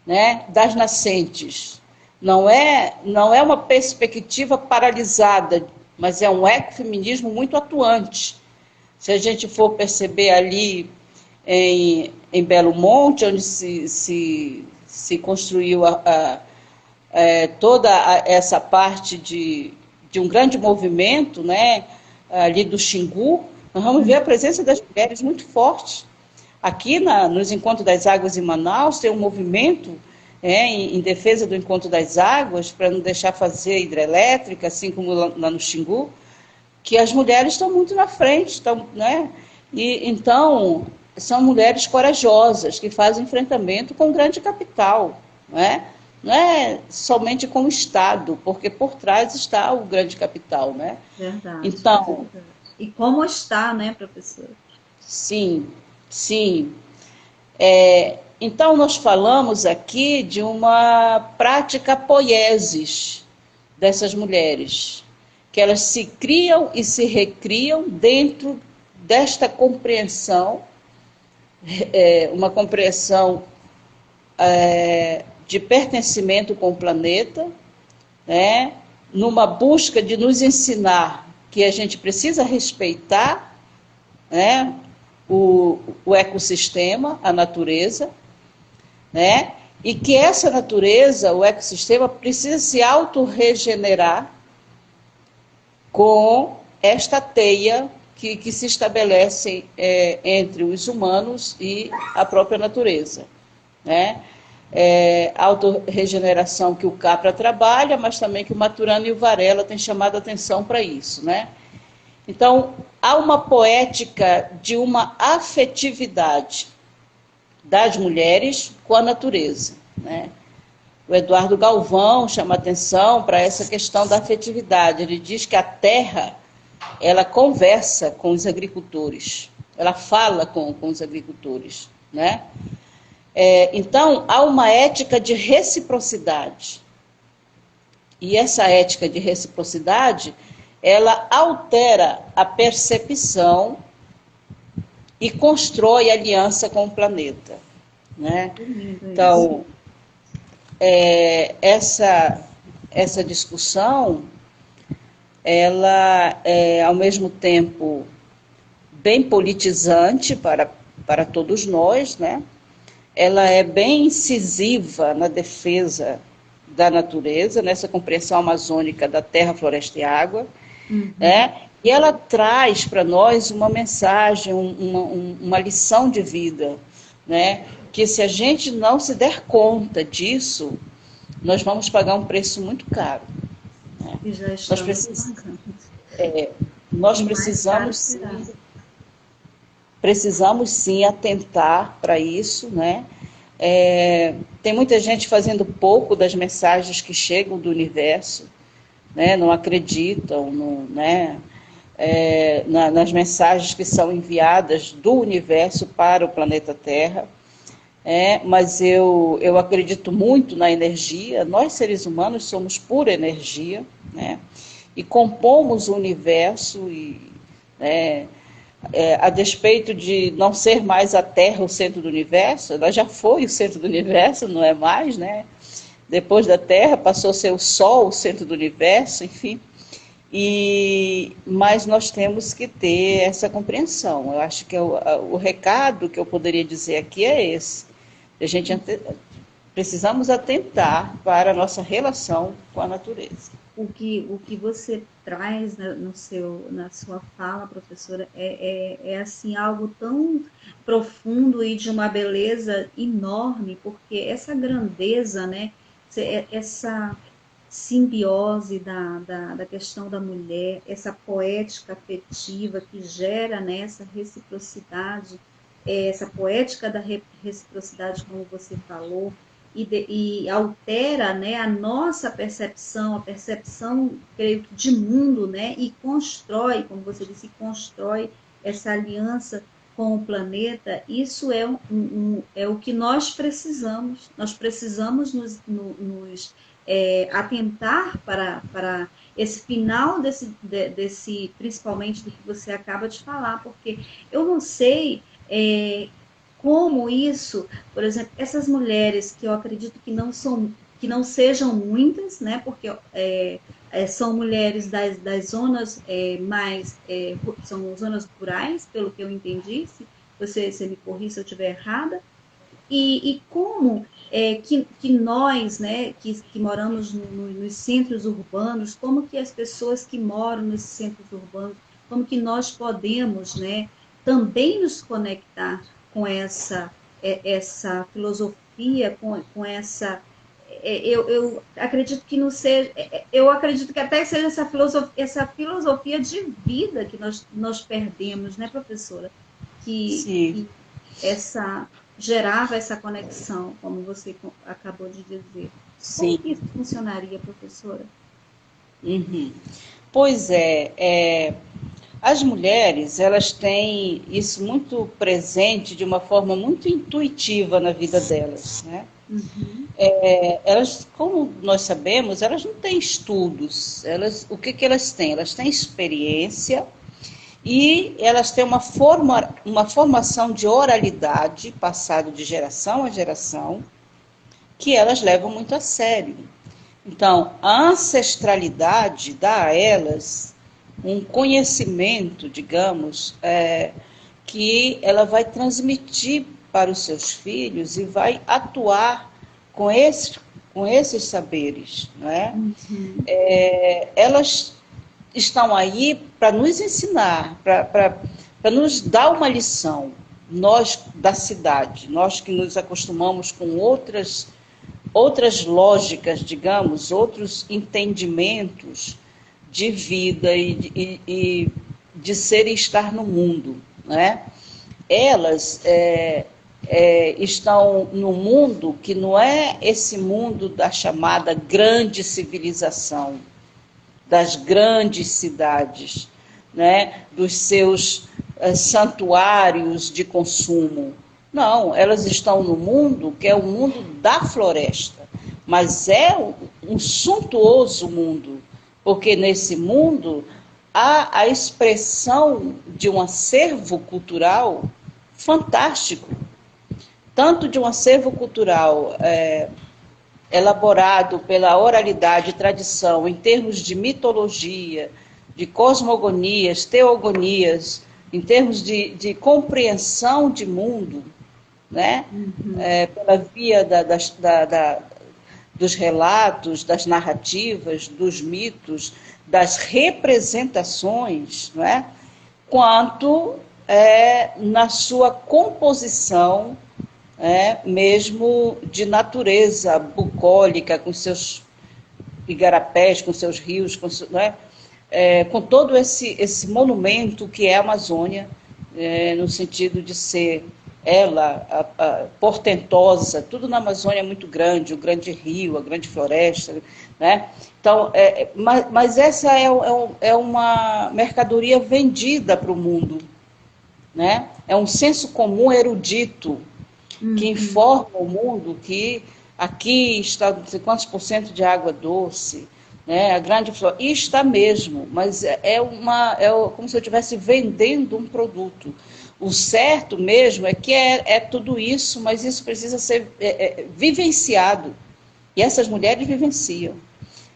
né, das nascentes. Não é uma perspectiva paralisada, mas é um ecofeminismo muito atuante. Se a gente for perceber ali em Belo Monte, onde se construiu toda essa parte de um grande movimento, né, ali do Xingu, nós vamos ver a presença das mulheres muito forte. Aqui nos Encontros das Águas em Manaus tem um movimento em defesa do Encontro das Águas, para não deixar fazer hidrelétrica, assim como lá no Xingu, que as mulheres estão muito na frente, né? E então são mulheres corajosas que fazem enfrentamento com o grande capital, né? Não é somente com o Estado, porque por trás está o grande capital, né? Verdade. Então, e como está, né, professora? Sim, sim. Então, nós falamos aqui de uma prática poiesis dessas mulheres, que elas se criam e se recriam dentro desta compreensão, uma compreensão de pertencimento com o planeta, né, numa busca de nos ensinar que a gente precisa respeitar, né, o ecossistema, a natureza, né, e que essa natureza, o ecossistema, precisa se autorregenerar com esta teia que se estabelece entre os humanos e a própria natureza, né? Autorregeneração que o Capra trabalha, mas também que o Maturana e o Varela têm chamado a atenção para isso, né? Então, há uma poética de uma afetividade das mulheres com a natureza, né? O Eduardo Galvão chama atenção para essa questão da afetividade. Ele diz que a terra, ela conversa com os agricultores, ela fala com os agricultores, né? Então, há uma ética de reciprocidade. E essa ética de reciprocidade, ela altera a percepção e constrói aliança com o planeta, né? Então, essa discussão, ela é, ao mesmo tempo, bem politizante para todos nós, né? Ela é bem incisiva na defesa da natureza, nessa compreensão amazônica da terra, floresta e água, né? E ela traz para nós uma mensagem, uma lição de vida, né? Que se a gente não se der conta disso, nós vamos pagar um preço muito caro, né? E já Nós precisamos sim atentar para isso, né? Tem muita gente fazendo pouco das mensagens que chegam do universo, né? Não acreditam né? Nas mensagens que são enviadas do universo para o planeta Terra. Mas eu acredito muito na energia. Nós, seres humanos, somos pura energia, né? E compomos o universo, a despeito de não ser mais a Terra o centro do universo. Ela já foi o centro do universo, não é mais, né? Depois da Terra passou a ser o Sol o centro do universo, enfim. Mas nós temos que ter essa compreensão. Eu acho que o recado que eu poderia dizer aqui é esse. Precisamos atentar para a nossa relação com a natureza. O que você traz na sua fala, professora, é assim, algo tão profundo e de uma beleza enorme, porque essa grandeza, né, essa simbiose da questão da mulher, essa poética afetiva que gera, né, essa reciprocidade, essa poética da reciprocidade, como você falou, e altera, né, a nossa percepção, a percepção, creio que, de mundo, né, e constrói, como você disse, constrói essa aliança com o planeta. Isso é o que nós precisamos. Nós precisamos nos atentar para esse final desse, principalmente do que você acaba de falar, porque eu não sei como isso, por exemplo, essas mulheres que eu acredito que não sejam muitas, né, porque são mulheres das zonas são zonas rurais, pelo que eu entendi, se você me corrija se eu estiver errada, e como que nós, né, que moramos nos centros urbanos, como que as pessoas que moram nesses centros urbanos, como que nós podemos, né, também nos conectar com essa filosofia, com essa... Eu acredito que não seja... Eu acredito que até seja essa filosofia de vida que nós perdemos, né, professora? Que gerava essa conexão, como você acabou de dizer. Sim. Como isso funcionaria, professora? Pois é. As mulheres, elas têm isso muito presente de uma forma muito intuitiva na vida delas, né? Uhum. Elas, como nós sabemos, elas não têm estudos. O que que elas têm? Elas têm experiência e elas têm uma formação de oralidade passada de geração a geração, que elas levam muito a sério. Então, a ancestralidade dá a elas um conhecimento, digamos, que ela vai transmitir para os seus filhos e vai atuar com esses saberes. Não é? Uhum. Elas estão aí para nos ensinar, para nos dar uma lição. Nós da cidade, nós que nos acostumamos com outras lógicas, digamos, outros entendimentos de vida e de ser e estar no mundo, né? Elas estão no mundo que não é esse mundo da chamada grande civilização, das grandes cidades, né? Dos seus santuários de consumo. Não, elas estão no mundo que é o mundo da floresta, mas é um suntuoso mundo, porque nesse mundo há a expressão de um acervo cultural fantástico, tanto de um acervo cultural elaborado pela oralidade e tradição em termos de mitologia, de cosmogonias, teogonias, em termos de compreensão de mundo, né? Uhum. Pela via dos relatos, das narrativas, dos mitos, das representações, não é? Quanto na sua composição mesmo de natureza bucólica, com seus igarapés, com seus rios, com todo esse monumento que é a Amazônia, no sentido de ser ela, portentosa, tudo na Amazônia é muito grande, o grande rio, a grande floresta, né? Então, mas essa é uma mercadoria vendida para o mundo, né? É um senso comum erudito que informa o mundo que aqui está não sei quantos % de água doce, né? A grande floresta, e está mesmo, mas como se eu estivesse vendendo um produto. O certo mesmo é que é tudo isso, mas isso precisa ser vivenciado. E essas mulheres vivenciam.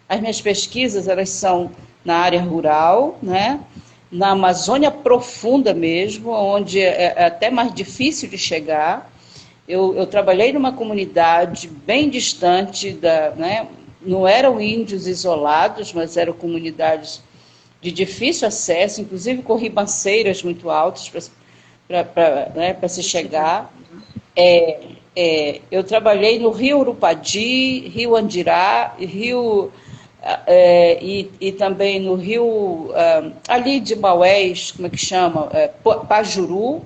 As minhas pesquisas, elas são na área rural, né? Na Amazônia profunda mesmo, onde é até mais difícil de chegar. Eu trabalhei numa comunidade bem distante, né? Não eram índios isolados, mas eram comunidades de difícil acesso, inclusive com ribanceiras muito altas para se chegar. Eu trabalhei no Rio Urupadi, Rio Andirá, e também no Rio, ali de Maués, como é que chama? Pajuru,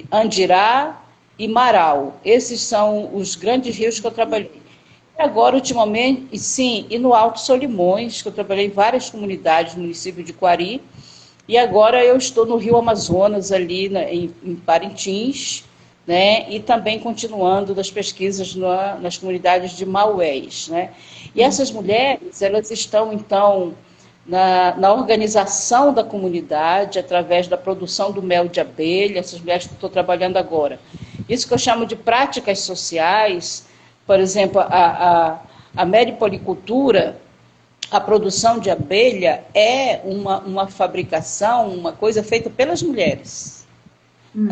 Andirá e Marau. Esses são os grandes rios que eu trabalhei. E agora, ultimamente, sim, e no Alto Solimões, que eu trabalhei em várias comunidades no município de Quari, e agora eu estou no Rio Amazonas, ali em Parintins, né, e também continuando das pesquisas nas comunidades de Maués, né. E essas mulheres, elas estão, então, na organização da comunidade, através da produção do mel de abelha, essas mulheres que eu estou trabalhando agora. Isso que eu chamo de práticas sociais, por exemplo, a meliponicultura, a produção de abelha é uma fabricação, uma coisa feita pelas mulheres.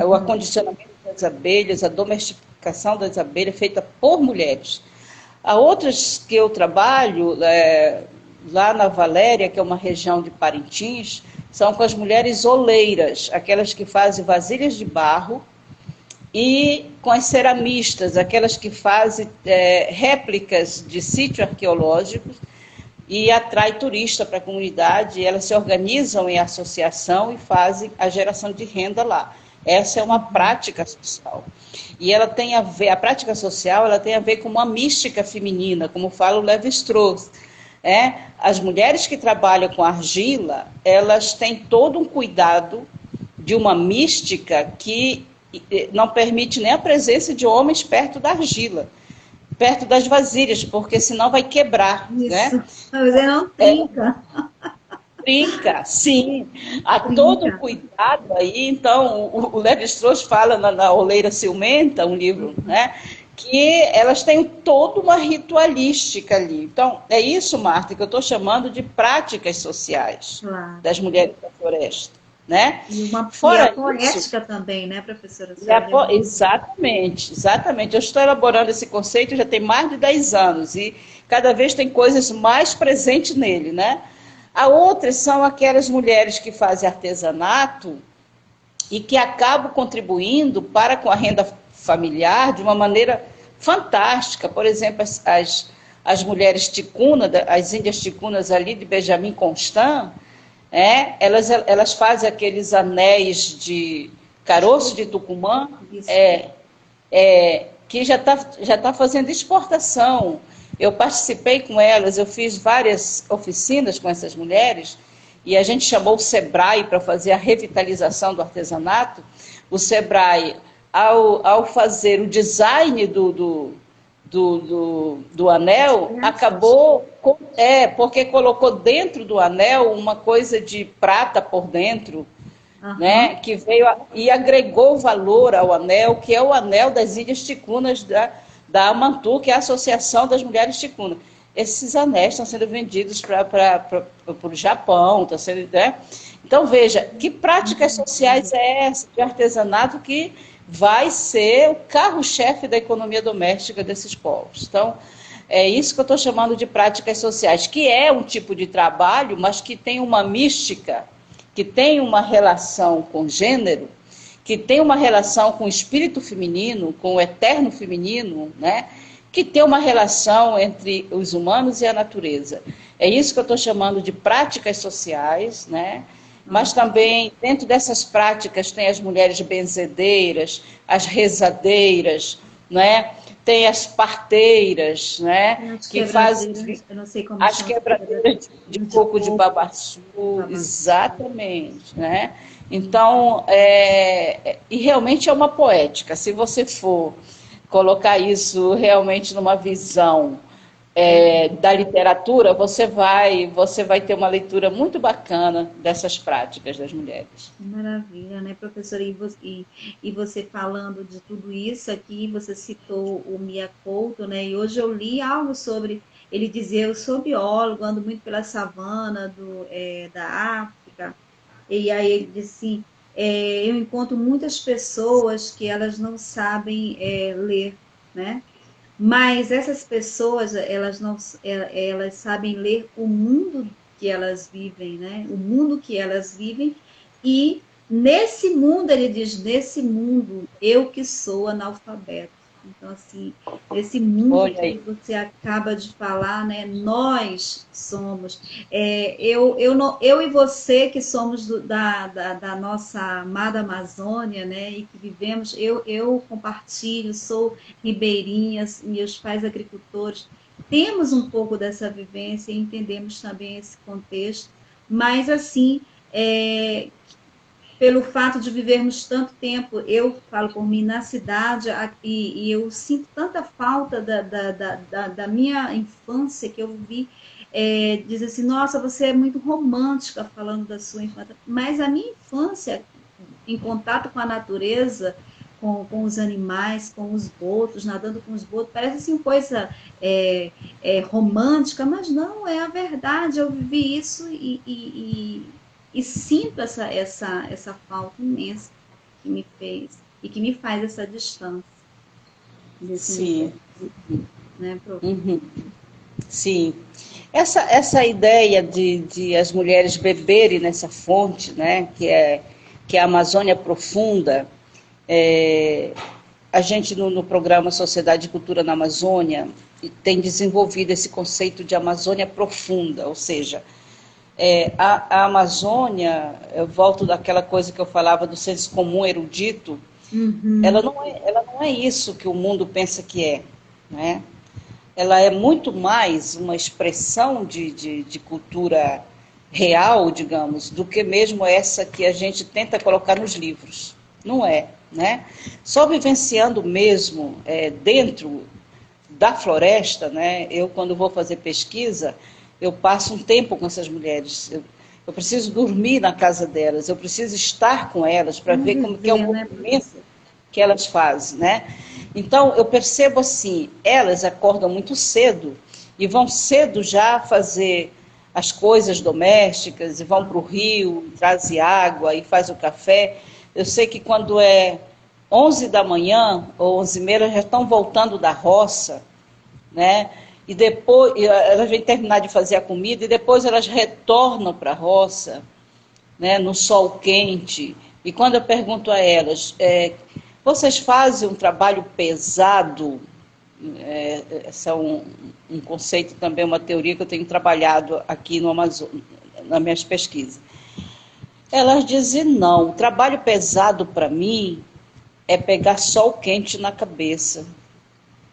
O acondicionamento das abelhas, a domesticação das abelhas feita por mulheres. Há outras que eu trabalho, lá na Valéria, que é uma região de Parintins, são com as mulheres oleiras, aquelas que fazem vasilhas de barro, e com as ceramistas, aquelas que fazem réplicas de sítios arqueológicos, e atrai turista para a comunidade, e elas se organizam em associação e fazem a geração de renda lá. Essa é uma prática social. E ela tem a ver, a prática social, ela tem a ver com uma mística feminina, como fala o Levi-Strauss. As mulheres que trabalham com argila, elas têm todo um cuidado de uma mística que não permite nem a presença de homens perto da argila, perto das vasilhas, porque senão vai quebrar, Isso. né? Mas você não trinca. Trinca, sim. Há todo um Trinca. cuidado aí. Então, o Lévi-Strauss fala na Oleira Ciumenta, um livro, né, que elas têm toda uma ritualística ali. Então, é isso, Marta, que eu estou chamando de práticas sociais Claro. das mulheres da floresta. Né? E a Fora poética isso, também, né, professora? exatamente, exatamente. Eu estou elaborando esse conceito já tem mais de 10 anos e cada vez tem coisas mais presentes nele, né? A outra são aquelas mulheres que fazem artesanato e que acabam contribuindo para com a renda familiar de uma maneira fantástica. Por exemplo, as mulheres ticuna, as índias ticunas ali de Benjamin Constant, elas fazem aqueles anéis de caroço de Tucumã, que já tá fazendo exportação. Eu participei com elas, eu fiz várias oficinas com essas mulheres, e a gente chamou o Sebrae para fazer a revitalização do artesanato. O Sebrae, ao fazer o design do anel, acabou, porque colocou dentro do anel uma coisa de prata por dentro, né, que veio e agregou valor ao anel, que é o anel das Ilhas Ticunas da Amantu, que é a Associação das Mulheres Ticunas. Esses anéis estão sendo vendidos para o Japão, estão sendo, né? Então, veja, que práticas sociais é essa de artesanato que vai ser o carro-chefe da economia doméstica desses povos. Então, é isso que eu estou chamando de práticas sociais, que é um tipo de trabalho, mas que tem uma mística, que tem uma relação com gênero, que tem uma relação com o espírito feminino, com o eterno feminino, né? Que tem uma relação entre os humanos e a natureza. É isso que eu estou chamando de práticas sociais, né? Mas também, dentro dessas práticas, tem as mulheres benzedeiras, as rezadeiras, né? Tem as parteiras, né? Que fazem eu não sei como as chama, quebradeiras de coco de babaçu, exatamente, né? Então, e realmente é uma poética. Se você for colocar isso realmente numa visão da literatura, você vai ter uma leitura muito bacana dessas práticas das mulheres. Maravilha, né, professora? E você falando de tudo isso aqui, você citou o Mia Couto, né? E hoje eu li algo sobre, ele dizia, eu sou biólogo, ando muito pela savana da África, e aí ele disse assim, eu encontro muitas pessoas que elas não sabem ler, né? Mas essas pessoas, elas não, elas sabem ler o mundo que elas vivem, né? O mundo que elas vivem e nesse mundo, ele diz, nesse mundo, eu que sou analfabeto. Então, assim, nesse mundo Olha que aí. você acaba de falar, né? Nós somos. Eu e você que somos da nossa amada Amazônia, né? E que vivemos, eu compartilho, sou ribeirinha, meus pais agricultores, temos um pouco dessa vivência e entendemos também esse contexto, mas assim, pelo fato de vivermos tanto tempo, eu falo por mim, na cidade, e eu sinto tanta falta da minha infância que eu vivi, diz assim, nossa, você é muito romântica falando da sua infância, mas a minha infância, em contato com a natureza, com os animais, com os botos, nadando com os botos, parece assim coisa romântica, mas não, é a verdade, eu vivi isso e sinto essa falta imensa que me fez e que me faz essa distância desse Sim. universo, né, prof? Uhum. Sim. Essa ideia de as mulheres beberem nessa fonte, né, que é a Amazônia Profunda, a gente no programa Sociedade e Cultura na Amazônia tem desenvolvido esse conceito de Amazônia Profunda, ou seja, a Amazônia, eu volto daquela coisa que eu falava do senso comum erudito, ela não é isso que o mundo pensa que é, né? ela é muito mais uma expressão de cultura real, digamos, do que mesmo essa que a gente tenta colocar nos livros. Não é, né? Só vivenciando mesmo dentro da floresta, né? Eu, quando vou fazer pesquisa, eu passo um tempo com essas mulheres. Eu preciso dormir na casa delas, eu preciso estar com elas para ver como que é o movimento que elas fazem, né? Então, eu percebo assim, elas acordam muito cedo e vão cedo já fazer as coisas domésticas, e vão para o rio, trazem água e faz o café. Eu sei que quando é 11 da manhã, ou 11h30, elas já estão voltando da roça, né? E depois elas vêm terminar de fazer a comida e depois elas retornam para a roça, né, no sol quente. E quando eu pergunto a elas, vocês fazem um trabalho pesado? Esse é um conceito também, uma teoria que eu tenho trabalhado aqui no Amazonas, nas minhas pesquisas. Elas dizem não, o trabalho pesado para mim é pegar sol quente na cabeça,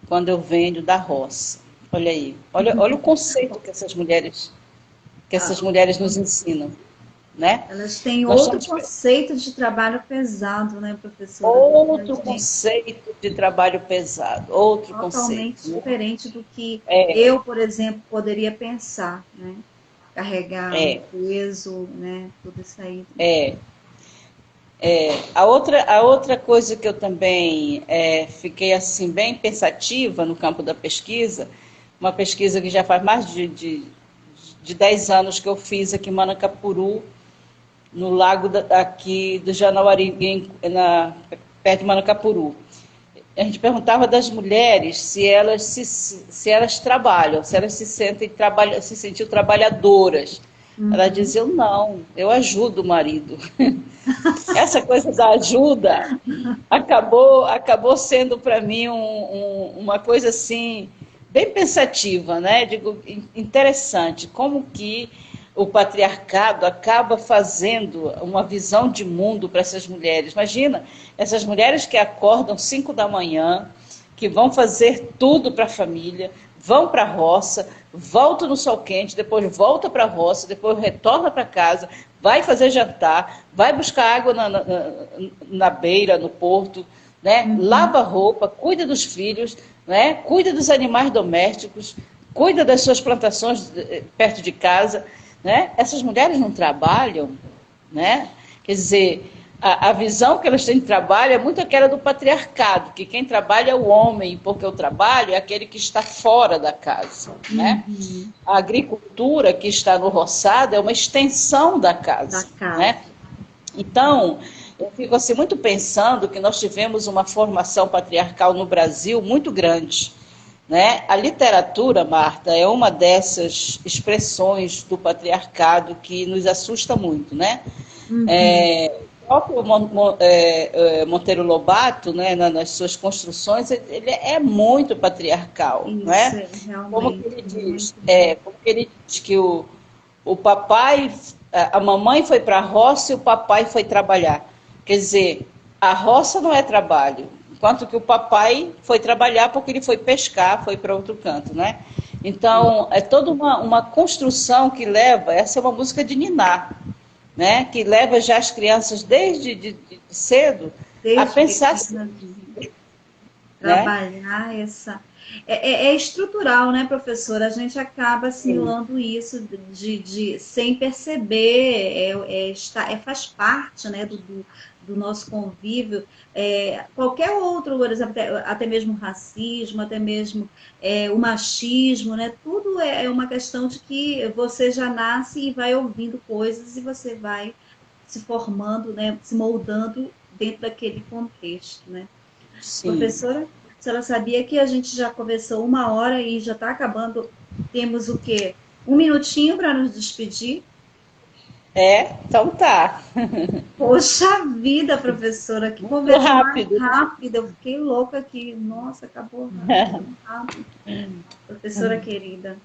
quando eu venho da roça. Olha aí, olha o conceito que essas mulheres nos ensinam, né? Elas têm outro conceito de trabalho pesado, né, professora? Outro conceito de trabalho pesado, outro totalmente conceito. Diferente do que eu, por exemplo, poderia pensar, né? Carregar um peso, né? Tudo isso aí. A outra coisa que eu também fiquei assim bem pensativa no campo da pesquisa, uma pesquisa que já faz mais de 10 anos que eu fiz aqui em Manacapuru, no lago aqui do Janauari, perto de Manacapuru. A gente perguntava das mulheres se elas trabalham, se elas se sentiam trabalhadoras. Elas diziam, não, eu ajudo o marido. Essa coisa da ajuda acabou sendo para mim uma coisa assim, bem pensativa, né? Digo, interessante, como que o patriarcado acaba fazendo uma visão de mundo para essas mulheres. Imagina, essas mulheres que acordam 5 da manhã, que vão fazer tudo para a família, vão para a roça, voltam no sol quente, depois volta para a roça, depois retorna para casa, vai fazer jantar, vai buscar água na beira, no porto, né? Lava roupa, cuida dos filhos, né? Cuida dos animais domésticos, cuida das suas plantações perto de casa, né? Essas mulheres não trabalham, né? Quer dizer, a visão que elas têm de trabalho é muito aquela do patriarcado, que quem trabalha é o homem, porque o trabalho é aquele que está fora da casa, né? A agricultura que está no roçado é uma extensão da casa, né? Então, eu fico assim muito pensando que nós tivemos uma formação patriarcal no Brasil muito grande, né? A literatura, Marta, é uma dessas expressões do patriarcado que nos assusta muito, né? O próprio Monteiro Lobato, né, nas suas construções, ele é muito patriarcal, isso, né? Como que ele diz que o papai, a mamãe foi para a roça e o papai foi trabalhar. Quer dizer, a roça não é trabalho, enquanto que o papai foi trabalhar porque ele foi pescar, foi para outro canto, né? Então, é toda uma construção que leva, essa é uma música de Niná, né? Que leva já as crianças desde cedo a pensar assim, trabalhar, né? Essa... É estrutural, né, professora? A gente acaba assimilando isso sem perceber, faz parte, né, do nosso convívio. Qualquer outro, por exemplo, até mesmo o racismo, até mesmo o machismo, né? Tudo é uma questão de que você já nasce e vai ouvindo coisas e você vai se formando, né, se moldando dentro daquele contexto, né? Sim. Professora, a senhora sabia que a gente já conversou 1 hora e já está acabando? Temos o quê? 1 minutinho para nos despedir? Então tá. Poxa vida, professora, que conversa mais rápida. Eu fiquei louca aqui. Nossa, acabou rápido. Professora querida,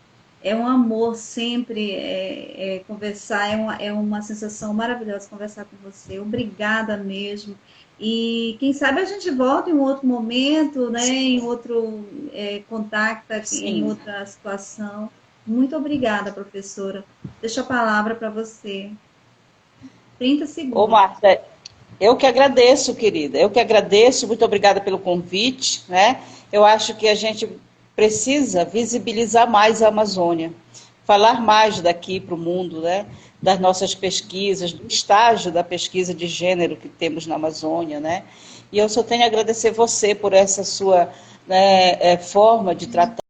É um amor sempre conversar, é uma sensação maravilhosa conversar com você. Obrigada mesmo. E quem sabe a gente volta em um outro momento, né, em outro contato, em Sim. outra situação. Muito obrigada, professora. Deixo a palavra para você. 30 Ô, segundos. Marta, eu que agradeço, querida. Eu que agradeço. Muito obrigada pelo convite, né? Eu acho que a gente precisa visibilizar mais a Amazônia, falar mais daqui para o mundo, né? Das nossas pesquisas, do estágio da pesquisa de gênero que temos na Amazônia, né? E eu só tenho a agradecer você por essa sua, né, forma de tratar